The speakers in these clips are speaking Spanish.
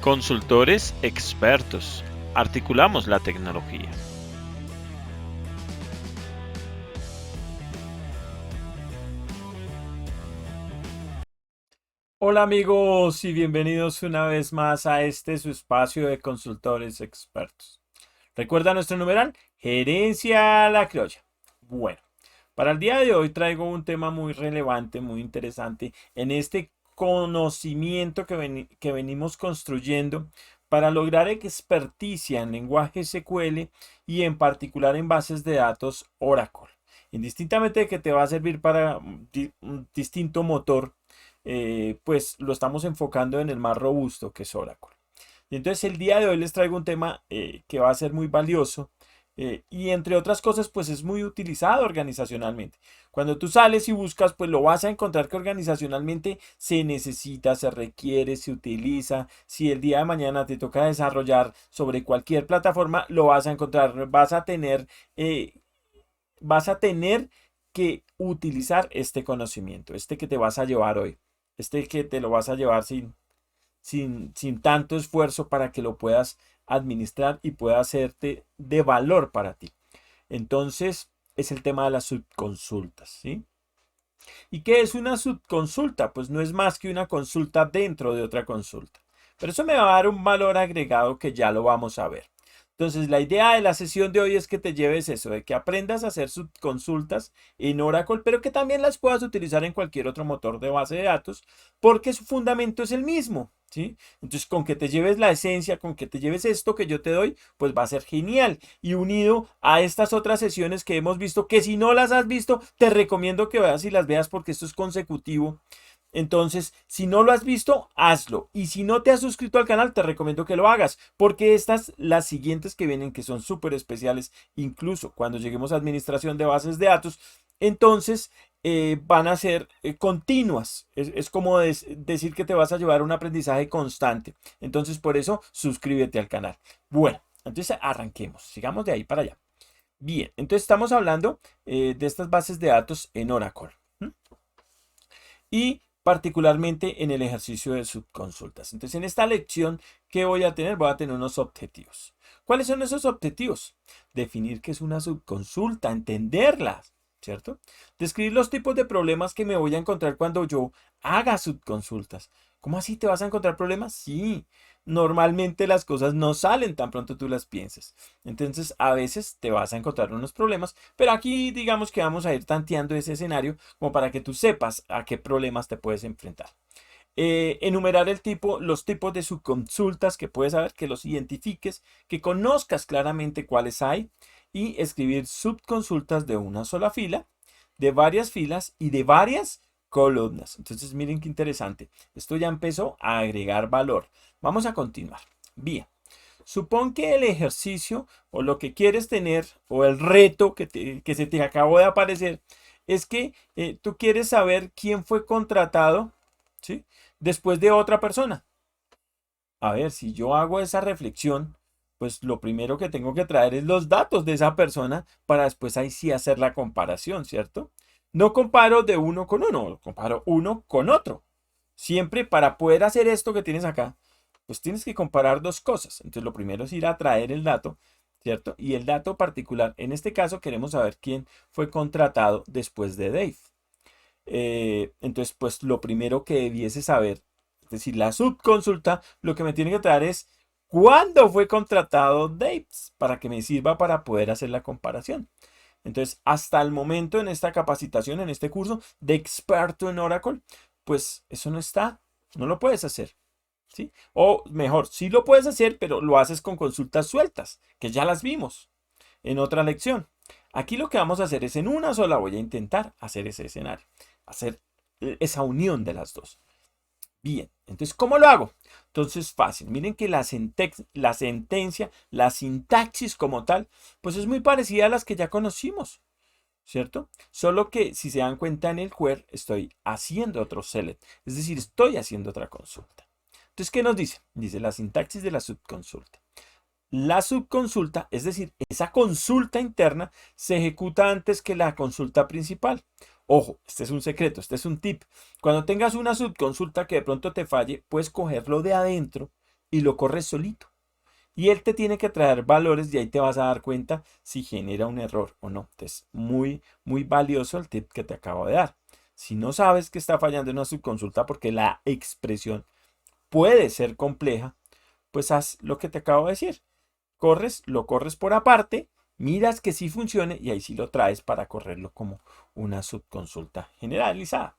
Consultores expertos. Articulamos la tecnología. Hola amigos y bienvenidos una vez más a su espacio de consultores expertos. ¿Recuerda nuestro numeral? Gerencia a la criolla. Bueno, para el día de hoy traigo un tema muy relevante, muy interesante en este conocimiento que venimos construyendo para lograr experticia en lenguaje SQL y en particular en bases de datos Oracle. Indistintamente de que te va a servir para un distinto motor, pues lo estamos enfocando en el más robusto que es Oracle. Y entonces el día de hoy les traigo un tema que va a ser muy valioso y entre otras cosas pues es muy utilizado organizacionalmente. Cuando tú sales y buscas pues lo vas a encontrar que organizacionalmente se necesita, se requiere, se utiliza. Si el día de mañana te toca desarrollar sobre cualquier plataforma lo vas a encontrar, eh, vas a tener que utilizar este conocimiento, este que te vas a llevar hoy, este que te lo vas a llevar sin tanto esfuerzo para que lo puedas administrar y pueda hacerte de valor para ti. Entonces, es el tema de las subconsultas, ¿sí? ¿Y qué es una subconsulta? Pues no es más que una consulta dentro de otra consulta. Pero eso me va a dar un valor agregado que ya lo vamos a ver. Entonces, la idea de la sesión de hoy es que te lleves eso, de que aprendas a hacer subconsultas en Oracle, pero que también las puedas utilizar en cualquier otro motor de base de datos, porque su fundamento es el mismo, ¿sí? Entonces, con que te lleves la esencia, con que te lleves esto que yo te doy, pues va a ser genial. Y unido a estas otras sesiones que hemos visto, que si no las has visto, te recomiendo que veas y las veas porque esto es consecutivo. Entonces, si no lo has visto, hazlo. Y si no te has suscrito al canal, te recomiendo que lo hagas, porque estas, las siguientes que vienen, que son súper especiales, incluso cuando lleguemos a administración de bases de datos, entonces van a ser continuas. Es como decir que te vas a llevar un aprendizaje constante. Entonces, por eso, suscríbete al canal. Bueno, entonces arranquemos. Sigamos de ahí para allá. Bien, entonces estamos hablando de estas bases de datos en Oracle. ¿Mm? Y particularmente en el ejercicio de subconsultas. Entonces, en esta lección, ¿qué voy a tener? Voy a tener unos objetivos. ¿Cuáles son esos objetivos? Definir qué es una subconsulta, entenderlas, ¿cierto? Describir los tipos de problemas que me voy a encontrar cuando yo haga subconsultas. ¿Cómo así te vas a encontrar problemas? Sí, normalmente las cosas no salen tan pronto tú las piensas. Entonces, a veces te vas a encontrar unos problemas, pero aquí digamos que vamos a ir tanteando ese escenario como para que tú sepas a qué problemas te puedes enfrentar. Enumerar los tipos de subconsultas que puedes saber, que los identifiques, que conozcas claramente cuáles hay y escribir subconsultas de una sola fila, de varias filas y de varias columnas. Entonces miren qué interesante. Esto ya empezó a agregar valor. Vamos a continuar. Bien. Supón que el ejercicio o lo que quieres tener o el reto que se te acabó de aparecer es que tú quieres saber quién fue contratado, ¿sí? Después de otra persona. A ver, si yo hago esa reflexión, pues lo primero que tengo que traer es los datos de esa persona para después ahí sí hacer la comparación, ¿cierto? No comparo de uno con uno, comparo uno con otro. Siempre para poder hacer esto que tienes acá, pues tienes que comparar dos cosas. Entonces lo primero es ir a traer el dato, ¿cierto? Y el dato particular, en este caso queremos saber quién fue contratado después de Dave. Entonces, pues lo primero que debiese saber, es decir, la subconsulta, lo que me tiene que traer es cuándo fue contratado Daves para que me sirva para poder hacer la comparación. Entonces, hasta el momento en esta capacitación, en este curso de experto en Oracle, pues eso no está, no lo puedes hacer. ¿Sí? O mejor, sí lo puedes hacer, pero lo haces con consultas sueltas, que ya las vimos en otra lección. Aquí lo que vamos a hacer es en una sola voy a intentar hacer ese escenario, hacer esa unión de las dos. Bien, entonces, ¿cómo lo hago? Entonces, fácil. Miren que la sentencia, la sintaxis como tal, pues es muy parecida a las que ya conocimos, ¿cierto? Solo que si se dan cuenta en el query estoy haciendo otro select, es decir, estoy haciendo otra consulta. Entonces, ¿qué nos dice? Dice la sintaxis de la subconsulta. La subconsulta, es decir, esa consulta interna se ejecuta antes que la consulta principal. Ojo, este es un secreto, este es un tip. Cuando tengas una subconsulta que de pronto te falle, puedes cogerlo de adentro, y lo corres solito. Y él te tiene que traer valores y ahí te vas a dar cuenta si genera un error o no. Entonces, muy valioso el tip que te acabo de dar. Si no sabes que está fallando en una subconsulta porque la expresión puede ser compleja, pues haz lo que te acabo de decir. Lo corres por aparte, miras que sí funcione y ahí sí lo traes para correrlo como una subconsulta generalizada.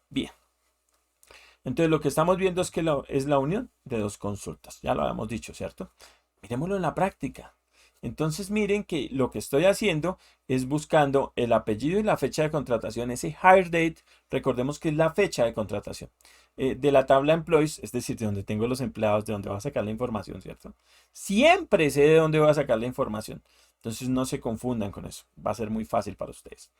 Bien. Entonces lo que estamos viendo es que es la unión de dos consultas. Ya lo habíamos dicho, ¿cierto? Miremoslo en la práctica. Entonces miren que lo que estoy haciendo es buscando el apellido y la fecha de contratación, ese hire date, recordemos que es la fecha de contratación, de la tabla employees, es decir, de donde tengo los empleados, de donde voy a sacar la información, ¿cierto? Siempre sé de dónde voy a sacar la información, entonces no se confundan con eso, va a ser muy fácil para ustedes.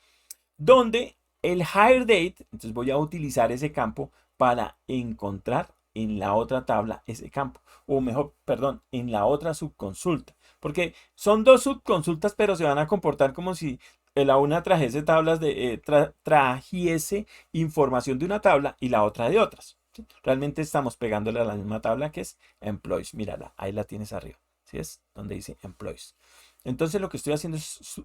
Donde el hire date, entonces voy a utilizar ese campo para encontrar en la otra tabla ese campo, o mejor, perdón, en la otra subconsulta, porque son dos subconsultas, pero se van a comportar como si la una trajese tablas trajese información de una tabla y la otra de otras. ¿Sí? Realmente estamos pegándole a la misma tabla que es employees. Mírala, ahí la tienes arriba. ¿Sí es? Donde dice employees. Entonces lo que estoy haciendo es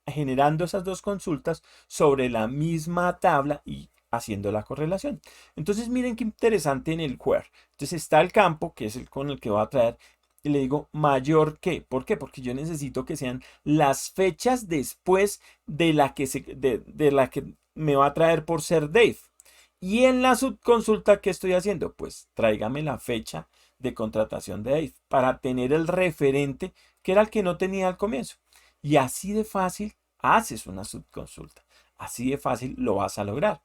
generando esas dos consultas sobre la misma tabla y haciendo la correlación. Entonces miren qué interesante en el where. Entonces está el campo, que es el con el que voy a traer, y le digo mayor que. ¿Por qué? Porque yo necesito que sean las fechas después de la que me va a traer por ser Dave. Y en la subconsulta, ¿qué estoy haciendo? Pues tráigame la fecha de contratación de Dave para tener el referente que era el que no tenía al comienzo. Y así de fácil haces una subconsulta. Así de fácil lo vas a lograr.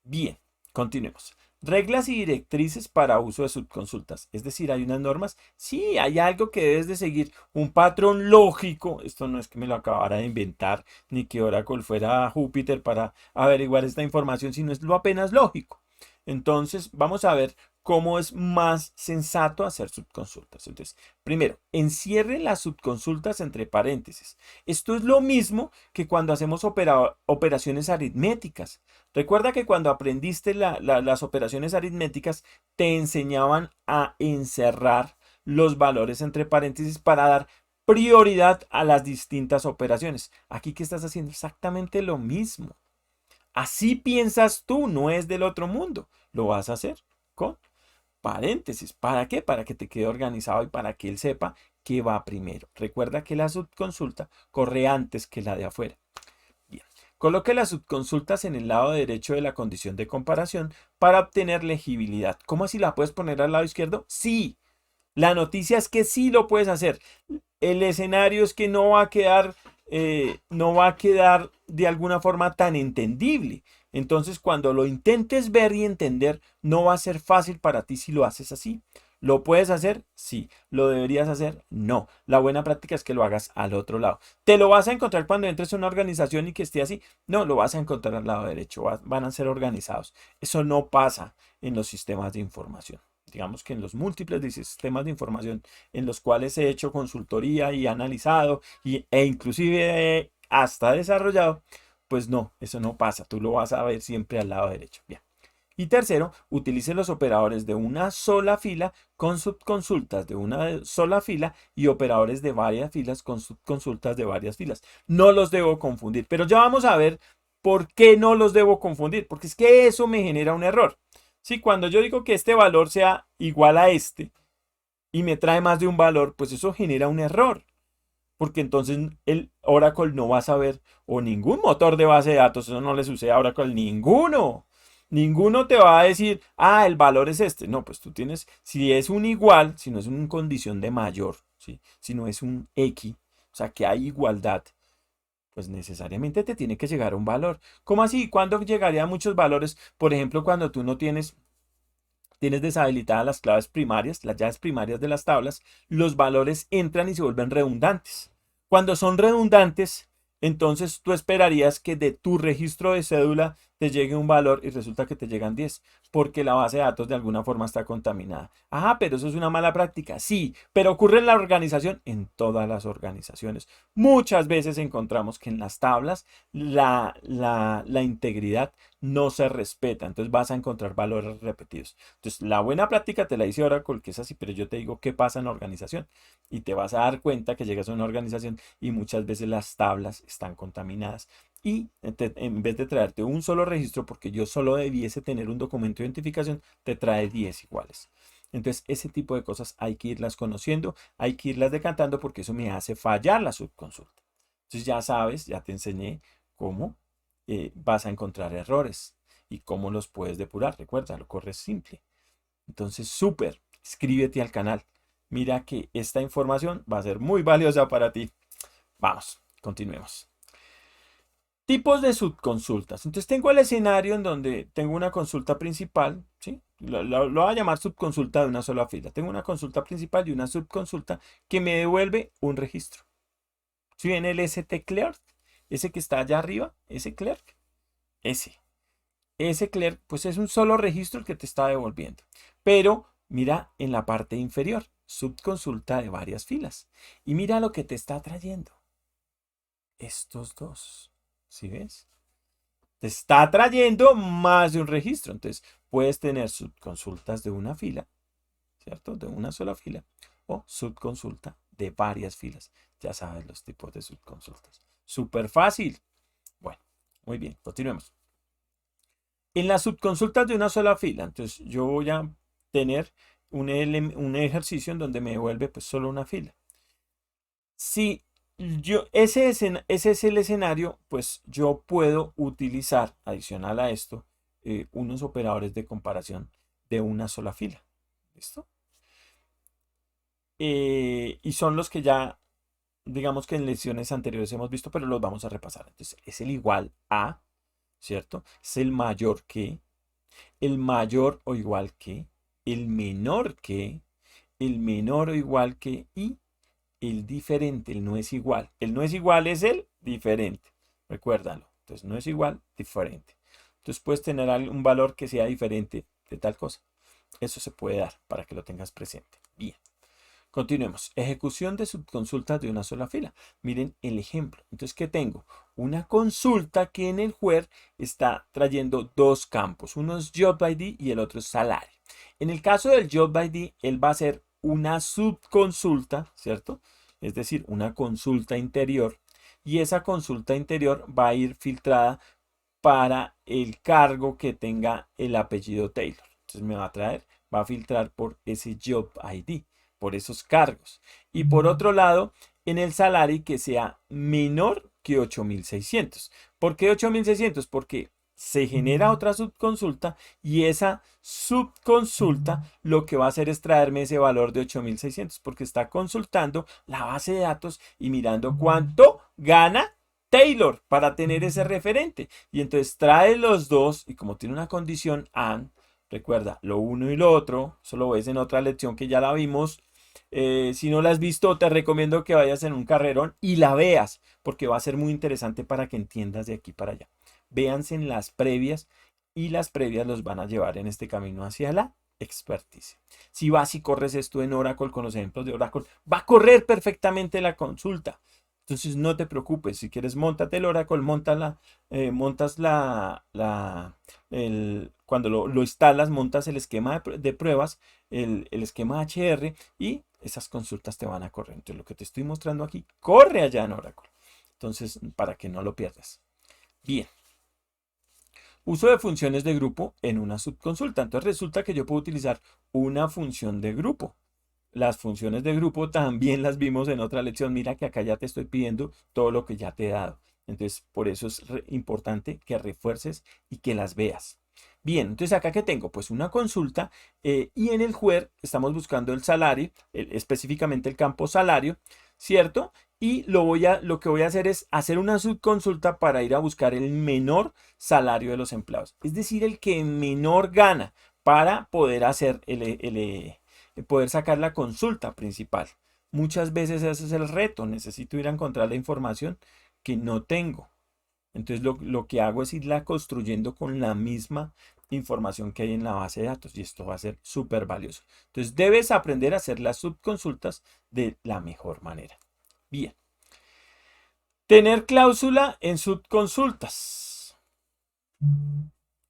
Bien, continuemos. Reglas y directrices para uso de subconsultas. Es decir, hay unas normas. Sí, hay algo que debes de seguir. Un patrón lógico. Esto no es que me lo acabara de inventar, ni que Oracle fuera a Júpiter para averiguar esta información, sino es lo apenas lógico. Entonces, vamos a ver cómo es más sensato hacer subconsultas. Entonces, primero, encierre las subconsultas entre paréntesis. Esto es lo mismo que cuando hacemos operaciones aritméticas. Recuerda que cuando aprendiste las operaciones aritméticas, te enseñaban a encerrar los valores entre paréntesis para dar prioridad a las distintas operaciones. Aquí, ¿qué estás haciendo? Exactamente lo mismo. Así piensas tú, no es del otro mundo. Lo vas a hacer con paréntesis. ¿Para qué? Para que te quede organizado y para que él sepa qué va primero. Recuerda que la subconsulta corre antes que la de afuera. Bien. Coloque las subconsultas en el lado derecho de la condición de comparación para obtener legibilidad. ¿Cómo así la puedes poner al lado izquierdo? Sí. La noticia es que sí lo puedes hacer. El escenario es que no va a quedar de alguna forma tan entendible. Entonces, cuando lo intentes ver y entender, no va a ser fácil para ti si lo haces así. ¿Lo puedes hacer? Sí. ¿Lo deberías hacer? No. La buena práctica es que lo hagas al otro lado. ¿Te lo vas a encontrar cuando entres a una organización y que esté así? No, lo vas a encontrar al lado derecho. Van a ser organizados. Eso no pasa en los sistemas de información. Digamos que en los múltiples de sistemas de información en los cuales he hecho consultoría y analizado e inclusive hasta desarrollado, pues no, eso no pasa. Tú lo vas a ver siempre al lado derecho. Bien. Y tercero, utilice los operadores de una sola fila con subconsultas de una sola fila y operadores de varias filas con subconsultas de varias filas. No los debo confundir, pero ya vamos a ver por qué no los debo confundir, porque es que eso me genera un error. Si cuando yo digo que este valor sea igual a este y me trae más de un valor, pues eso genera un error. Porque entonces el Oracle no va a saber, o ningún motor de base de datos, eso no le sucede a Oracle, ninguno. Ninguno te va a decir, ah, el valor es este. No, pues tú tienes, si es un igual, si no es una condición de mayor, ¿sí? Si no es un X, o sea que hay igualdad, pues necesariamente te tiene que llegar un valor. ¿Cómo así? ¿Cuándo llegaría a muchos valores? Por ejemplo, cuando tú no tienes deshabilitadas las claves primarias, las llaves primarias de las tablas, los valores entran y se vuelven redundantes. Cuando son redundantes, entonces tú esperarías que de tu registro de cédula te llegue un valor y resulta que te llegan 10, porque la base de datos de alguna forma está contaminada. Ah, pero eso es una mala práctica. Sí, pero ocurre en la organización, en todas las organizaciones. Muchas veces encontramos que en las tablas la integridad no se respeta, entonces vas a encontrar valores repetidos. Entonces, la buena práctica te la dice Oracle, que es así, pero yo te digo qué pasa en la organización y te vas a dar cuenta que llegas a una organización y muchas veces las tablas están contaminadas. Y en vez de traerte un solo registro, porque yo solo debiese tener un documento de identificación, te trae 10 iguales. Entonces, ese tipo de cosas hay que irlas conociendo, hay que irlas decantando porque eso me hace fallar la subconsulta. Entonces, ya sabes, ya te enseñé cómo vas a encontrar errores y cómo los puedes depurar. Recuerda, lo corres simple. Entonces, súper, inscríbete al canal. Mira que esta información va a ser muy valiosa para ti. Vamos, continuemos. Tipos de subconsultas. Entonces tengo el escenario en donde tengo una consulta principal, ¿sí? Lo voy a llamar subconsulta de una sola fila. Tengo una consulta principal y una subconsulta que me devuelve un registro. Si ven el ST Clerk, ese que está allá arriba, ese Clerk, ese Clerk, pues es un solo registro el que te está devolviendo. Pero mira en la parte inferior, subconsulta de varias filas. Y mira lo que te está trayendo. Estos dos. ¿Sí ves? Te está trayendo más de un registro. Entonces, puedes tener subconsultas de una fila, ¿cierto? De una sola fila. O subconsulta de varias filas. Ya sabes los tipos de subconsultas. Súper fácil. Bueno, muy bien. Continuemos. En las subconsultas de una sola fila, entonces yo voy a tener un ejercicio en donde me devuelve pues solo una fila. Si ese es el escenario, pues yo puedo utilizar, adicional a esto, unos operadores de comparación de una sola fila. ¿Listo? Y son los que ya, digamos que en lecciones anteriores hemos visto, pero los vamos a repasar. Entonces, es el igual a, ¿cierto? Es el mayor que, el mayor o igual que, el menor que, el menor o igual que y el diferente, el no es igual. El no es igual es el diferente. Recuérdalo. Entonces, no es igual, diferente. Entonces, puedes tener un valor que sea diferente de tal cosa. Eso se puede dar para que lo tengas presente. Bien. Continuemos. Ejecución de subconsultas de una sola fila. Miren el ejemplo. Entonces, ¿qué tengo? Una consulta que en el where está trayendo dos campos. Uno es Job ID y el otro es salario. En el caso del Job ID, él va a ser una subconsulta, ¿cierto? Es decir, una consulta interior. Y esa consulta interior va a ir filtrada para el cargo que tenga el apellido Taylor. Entonces me va a traer, va a filtrar por ese Job ID, por esos cargos. Y por otro lado, en el salario que sea menor que 8.600. ¿Por qué 8.600? Porque se genera otra subconsulta y esa subconsulta lo que va a hacer es traerme ese valor de 8.600 porque está consultando la base de datos y mirando cuánto gana Taylor para tener ese referente. Y entonces trae los dos y como tiene una condición AND, recuerda, lo uno y lo otro, eso lo ves en otra lección que ya la vimos. Si no la has visto, te recomiendo que vayas en un carrerón y la veas porque va a ser muy interesante para que entiendas de aquí para allá. Véanse en las previas y las previas los van a llevar en este camino hacia la experticia. Si vas y corres esto en Oracle con los ejemplos de Oracle, va a correr perfectamente la consulta. Entonces no te preocupes, si quieres móntate el Oracle, montas cuando lo instalas, montas el esquema de pruebas, el esquema HR y esas consultas te van a correr. Entonces lo que te estoy mostrando aquí, corre allá en Oracle. Entonces, para que no lo pierdas. Bien. Uso de funciones de grupo en una subconsulta. Entonces resulta que yo puedo utilizar una función de grupo. Las funciones de grupo también las vimos en otra lección. Mira que acá ya te estoy pidiendo todo lo que ya te he dado. Entonces, por eso es importante que refuerces y que las veas. Bien, entonces acá que tengo, pues una consulta y en el where estamos buscando el salario, específicamente el campo salario, ¿cierto? Y lo que voy a hacer es hacer una subconsulta para ir a buscar el menor salario de los empleados. Es decir, el que menor gana para poder hacer poder sacar la consulta principal. Muchas veces ese es el reto. Necesito ir a encontrar la información que no tengo. Entonces lo que hago es irla construyendo con la misma información que hay en la base de datos y esto va a ser súper valioso. Entonces debes aprender a hacer las subconsultas de la mejor manera. Bien. Tener cláusula en subconsultas.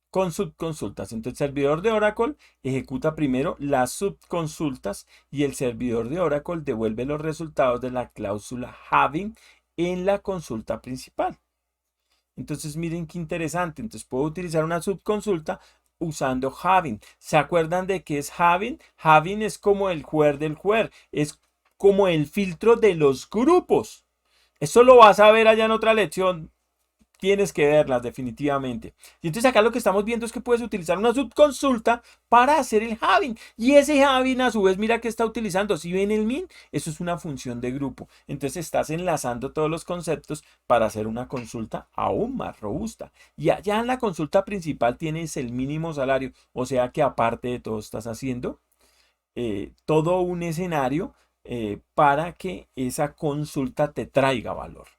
Con subconsultas. Entonces el servidor de Oracle ejecuta primero las subconsultas y el servidor de Oracle devuelve los resultados de la cláusula having en la consulta principal. Entonces miren qué interesante. Entonces puedo utilizar una subconsulta usando having. ¿Se acuerdan de qué es having? Having es como el where del where. Es como el filtro de los grupos. Eso lo vas a ver allá en otra lección. Tienes que verlas definitivamente. Y entonces acá lo que estamos viendo es que puedes utilizar una subconsulta para hacer el having. Y ese having a su vez, mira que está utilizando. Si ven el min, eso es una función de grupo. Entonces estás enlazando todos los conceptos para hacer una consulta aún más robusta. Y allá en la consulta principal tienes el mínimo salario. O sea que aparte de todo estás haciendo todo un escenario para que esa consulta te traiga valor.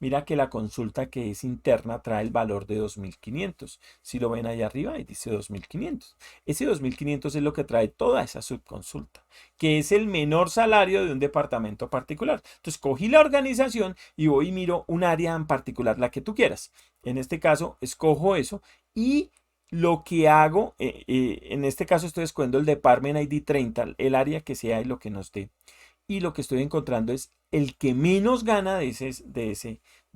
Mira que la consulta que es interna trae el valor de 2500. Si lo ven ahí arriba, ahí dice 2500. Ese 2500 es lo que trae toda esa subconsulta, que es el menor salario de un departamento particular. Entonces cogí la organización y voy y miro un área en particular, la que tú quieras. En este caso, escojo eso y lo que hago, en este caso estoy escogiendo el Department ID 30, el área que sea y lo que nos dé. Y lo que estoy encontrando es el que menos gana de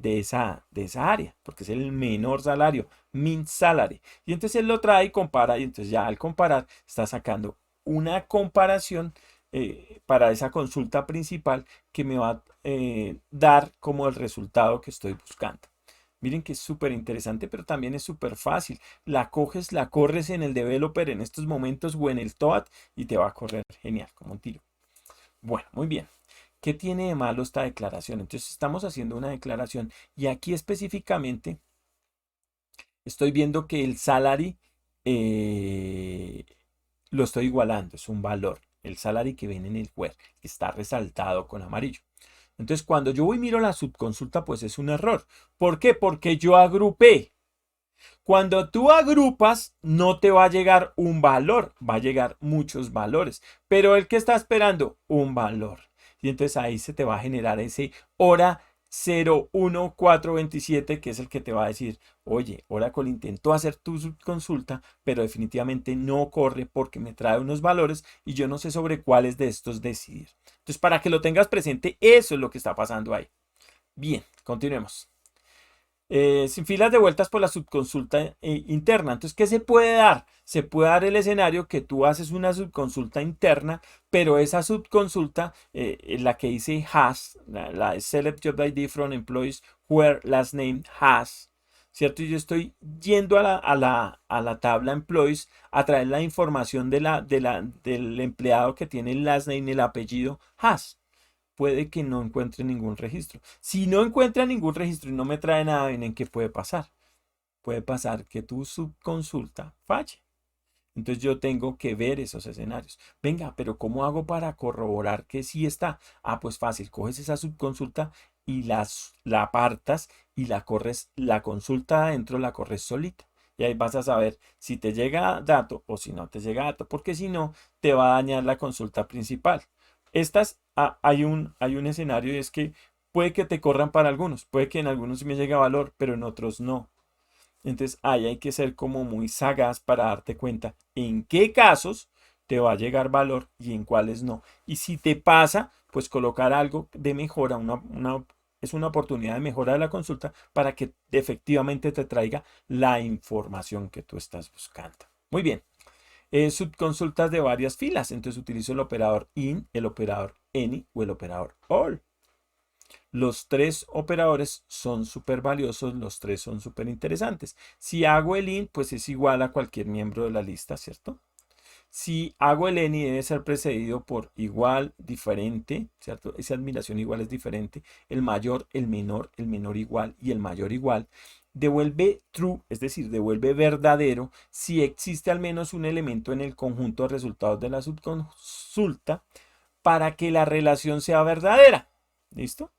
esa área, porque es el menor salario, min salary. Y entonces él lo trae y compara, y entonces ya al comparar está sacando una comparación para esa consulta principal que me va a dar como el resultado que estoy buscando. Miren que es súper interesante, pero también es súper fácil. La coges, la corres en el developer en estos momentos o en el TOAD y te va a correr genial, como un tiro. Bueno, muy bien. ¿Qué tiene de malo esta declaración? Entonces estamos haciendo una declaración y aquí específicamente estoy viendo que el salary lo estoy igualando, es un valor. El salary que viene en el where, que está resaltado con amarillo. Entonces cuando yo voy y miro la subconsulta, pues es un error. ¿Por qué? Porque yo agrupé. Cuando tú agrupas, no te va a llegar un valor, va a llegar muchos valores. Pero el que está esperando, un valor. Y entonces ahí se te va a generar ese hora 01427, que es el que te va a decir, oye, Oracle intentó hacer tu consulta, pero definitivamente no corre porque me trae unos valores y yo no sé sobre cuáles de estos decidir. Entonces, para que lo tengas presente, eso es lo que está pasando ahí. Bien, continuemos. Sin filas de vueltas por la subconsulta interna. Entonces, ¿qué se puede dar? Se puede dar el escenario que tú haces una subconsulta interna, pero esa subconsulta, la que dice has, la select job ID from employees where last name has, ¿cierto? Y yo estoy yendo a la tabla employees a traer la información del empleado que tiene el last name, el apellido has. Puede que no encuentre ningún registro. Si no encuentra ningún registro y no me trae nada, ¿en qué puede pasar? Puede pasar que tu subconsulta falle. Entonces yo tengo que ver esos escenarios. Venga, pero ¿cómo hago para corroborar que sí está? Ah, pues fácil, coges esa subconsulta y la apartas y la corres, la consulta adentro la corres solita. Y ahí vas a saber si te llega dato o si no te llega dato, porque si no, te va a dañar la consulta principal. Hay un escenario y es que puede que te corran para algunos, puede que en algunos me llegue valor, pero en otros no. Entonces ahí hay que ser como muy sagaz para darte cuenta en qué casos te va a llegar valor y en cuáles no. Y si te pasa, pues colocar algo de mejora, es una oportunidad de mejora de la consulta para que efectivamente te traiga la información que tú estás buscando. Muy bien. Subconsultas de varias filas. Entonces utilizo el operador in, el operador any o el operador all. Los tres operadores son súper valiosos, los tres son súper interesantes. Si hago el in, pues es igual a cualquier miembro de la lista, ¿cierto? Si hago el any debe ser precedido por igual, diferente, ¿cierto? Esa admiración igual es diferente. El menor igual y el mayor igual. Devuelve true, es decir, devuelve verdadero si existe al menos un elemento en el conjunto de resultados de la subconsulta para que la relación sea verdadera. ¿Listo?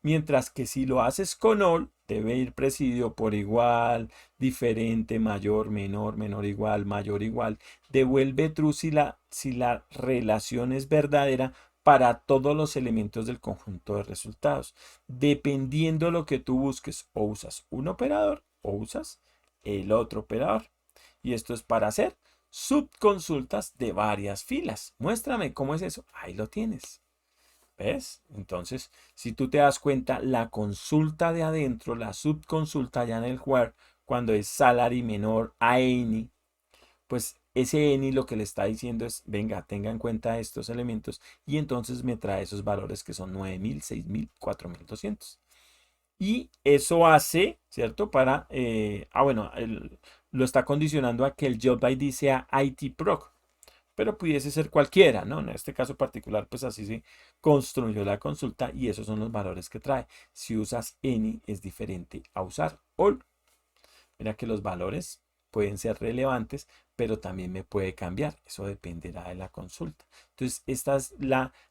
Mientras que si lo haces con all, debe ir presidido por igual, diferente, mayor, menor, menor, igual, mayor, igual. Devuelve true si la relación es verdadera para todos los elementos del conjunto de resultados. Dependiendo de lo que tú busques, o usas un operador o usas el otro operador. Y esto es para hacer subconsultas de varias filas. Muéstrame cómo es eso. Ahí lo tienes. ¿Ves? Entonces, si tú te das cuenta, la consulta de adentro, la subconsulta ya en el where, cuando es salary menor a any, pues ese any lo que le está diciendo es, venga, tenga en cuenta estos elementos y entonces me trae esos valores que son 9.000, 6.000, 4.200. Y eso hace, ¿cierto? Bueno, lo está condicionando a que el job ID sea IT Proc, pero pudiese ser cualquiera, ¿no? En este caso particular, pues así se construyó la consulta y esos son los valores que trae. Si usas any es diferente a usar all. Mira que los valores pueden ser relevantes, pero también me puede cambiar. Eso dependerá de la consulta. Entonces, esta es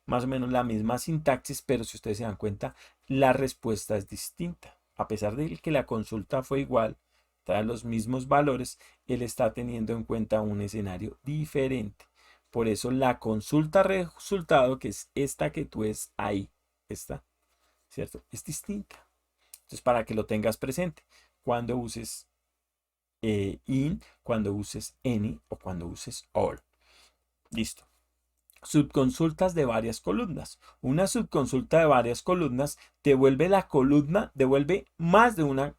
más o menos la misma sintaxis, pero si ustedes se dan cuenta, la respuesta es distinta. A pesar de que la consulta fue igual, trae los mismos valores, él está teniendo en cuenta un escenario diferente. Por eso la consulta resultado, que es esta que tú ves ahí, esta, ¿cierto? Es distinta. Entonces, para que lo tengas presente, cuando uses in, cuando uses any o cuando uses all. Listo. Subconsultas de varias columnas. Una subconsulta de varias columnas devuelve la columna, devuelve más de una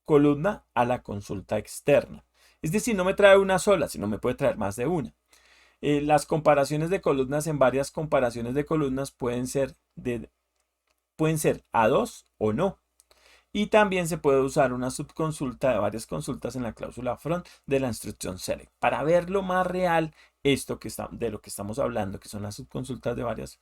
columna a la consulta externa. Es decir, no me trae una sola, sino me puede traer más de una. Las comparaciones de columnas en varias comparaciones de columnas pueden ser a dos o no. Y también se puede usar una subconsulta de varias consultas en la cláusula front de la instrucción select. Para verlo más real, de lo que estamos hablando, que son las subconsultas de varias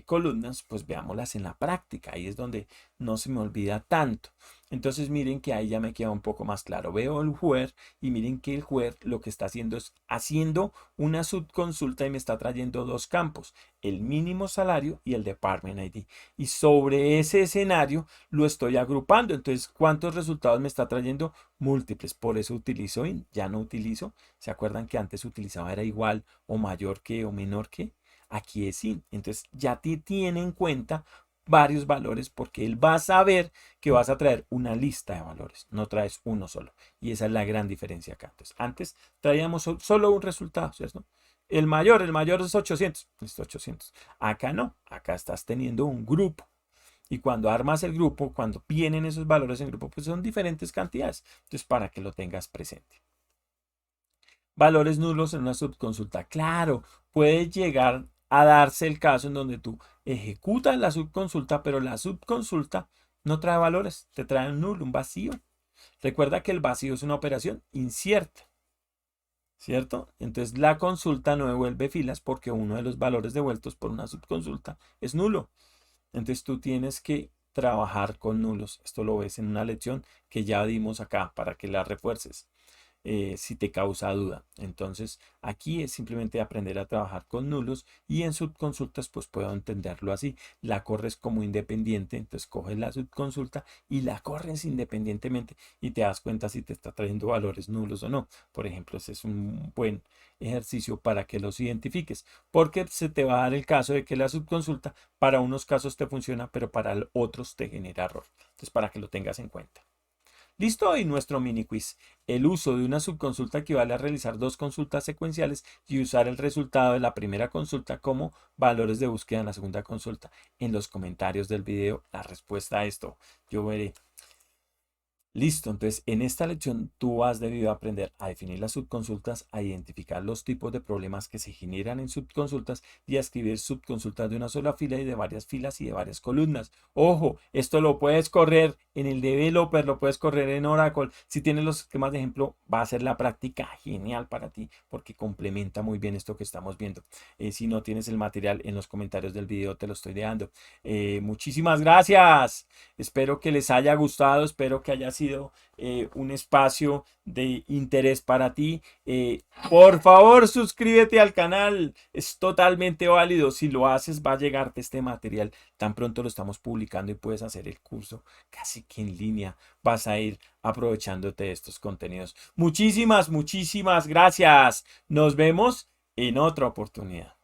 columnas, pues veámoslas en la práctica. Ahí es donde no se me olvida tanto. Entonces miren que ahí ya me queda un poco más claro. Veo el where y miren que el where lo que está haciendo es haciendo una subconsulta y me está trayendo dos campos, el mínimo salario y el department ID. Y sobre ese escenario lo estoy agrupando. Entonces, ¿cuántos resultados me está trayendo? Múltiples. Por eso utilizo in. Ya no utilizo. ¿Se acuerdan que antes utilizaba era igual o mayor que o menor que? Aquí es in. Entonces, ya te tiene en cuenta varios valores porque él va a saber que vas a traer una lista de valores, no traes uno solo. Y esa es la gran diferencia acá. Entonces, antes traíamos solo un resultado, ¿cierto? El mayor es 800. Listo, 800. Acá no, acá estás teniendo un grupo. Y cuando armas el grupo, cuando vienen esos valores en grupo, pues son diferentes cantidades. Entonces, para que lo tengas presente. Valores nulos en una subconsulta. Claro, puede llegar a darse el caso en donde tú ejecutas la subconsulta, pero la subconsulta no trae valores, te trae un nulo, un vacío. Recuerda que el vacío es una operación incierta, ¿cierto? Entonces la consulta no devuelve filas porque uno de los valores devueltos por una subconsulta es nulo. Entonces tú tienes que trabajar con nulos. Esto lo ves en una lección que ya dimos acá para que la refuerces. Si te causa duda. Entonces aquí es simplemente aprender a trabajar con nulos y en subconsultas pues puedo entenderlo así. La corres como independiente, entonces coges la subconsulta y la corres independientemente y te das cuenta si te está trayendo valores nulos o no. Por ejemplo, ese es un buen ejercicio para que los identifiques porque se te va a dar el caso de que la subconsulta para unos casos te funciona pero para otros te genera error. Entonces para que lo tengas en cuenta. Listo, y nuestro mini quiz. El uso de una subconsulta equivale a realizar dos consultas secuenciales y usar el resultado de la primera consulta como valores de búsqueda en la segunda consulta. En los comentarios del video, la respuesta a esto yo veré. Listo, entonces en esta lección tú has debido aprender a definir las subconsultas, a identificar los tipos de problemas que se generan en subconsultas y a escribir subconsultas de una sola fila y de varias filas y de varias columnas. Ojo, esto lo puedes correr en el developer, lo puedes correr en Oracle. Si tienes los esquemas de ejemplo, va a ser la práctica genial para ti porque complementa muy bien esto que estamos viendo. Si no tienes el material, en los comentarios del video te lo estoy dejando. Muchísimas gracias. Espero que les haya gustado, espero que haya sido sido un espacio de interés para ti. Por favor, suscríbete al canal. Es totalmente válido. Si lo haces, va a llegarte este material. Tan pronto lo estamos publicando y puedes hacer el curso casi que en línea. Vas a ir aprovechándote de estos contenidos. Muchísimas, muchísimas gracias. Nos vemos en otra oportunidad.